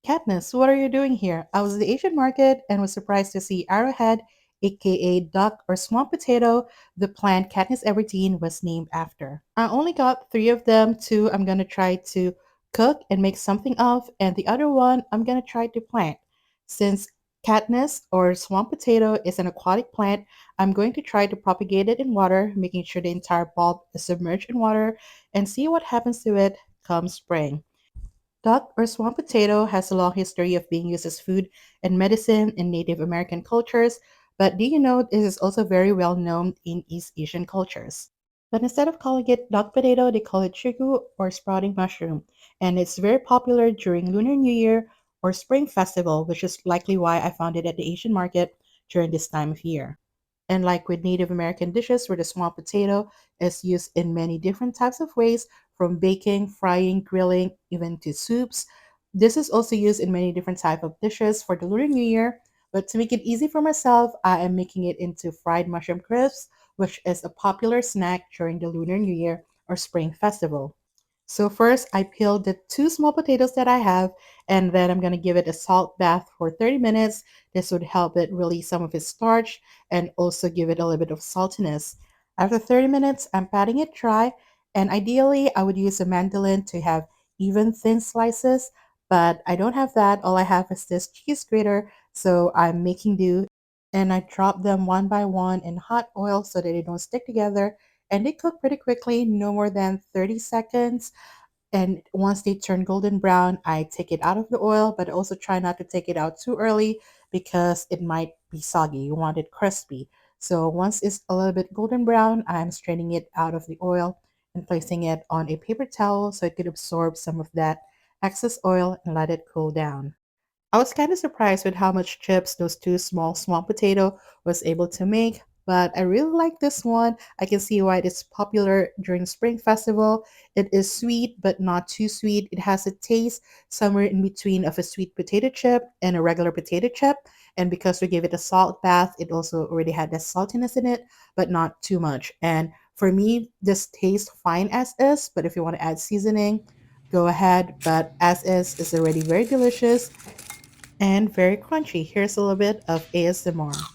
Katniss, what are you doing here? I was at the Asian market and was surprised to see Arrowhead, aka duck or swamp potato, the plant Katniss Everdeen was named after. I only got three of them, two I'm gonna try to cook and make something of, and the other one I'm gonna try to plant. Since Katniss or swamp potato is an aquatic plant, I'm going to try to propagate it in water, making sure the entire bulb is submerged in water, and see what happens to it come spring. Duck or swamp potato has a long history of being used as food and medicine in Native American cultures, but do you know it is also very well known in East Asian cultures? But instead of calling it duck potato, they call it chigu or sprouting mushroom, and it's very popular during Lunar New Year or Spring Festival, which is likely why I found it at the Asian market during this time of year. And like with Native American dishes, where the swamp potato is used in many different types of ways, from baking, frying, grilling, even to soups. This is also used in many different type of dishes for the Lunar New Year. But to make it easy for myself, I am making it into fried mushroom crisps, which is a popular snack during the Lunar New Year or Spring Festival. So first, I peeled the two small potatoes that I have, and then I'm going to give it a salt bath for 30 minutes. This would help it release some of its starch and also give it a little bit of saltiness. After 30 minutes, I'm patting it dry, and ideally, I would use a mandolin to have even thin slices, but I don't have that. All I have is this cheese grater, so I'm making do, and I drop them one by one in hot oil so that they don't stick together, and they cook pretty quickly, no more than 30 seconds. And once they turn golden brown, I take it out of the oil, but also try not to take it out too early because it might be soggy. You want it crispy. So once it's a little bit golden brown, I'm straining it out of the oil and placing it on a paper towel so it could absorb some of that excess oil and let it cool down. I was kind of surprised with how much chips those two small swamp potato was able to make, but I really like this one. I can see why it is popular during Spring Festival. It is sweet, but not too sweet. It has a taste somewhere in between of a sweet potato chip and a regular potato chip. And because we gave it a salt bath, it also already had that saltiness in it, but not too much. And for me, this tastes fine as is, but if you want to add seasoning, go ahead. But as is already very delicious and very crunchy. Here's a little bit of ASMR.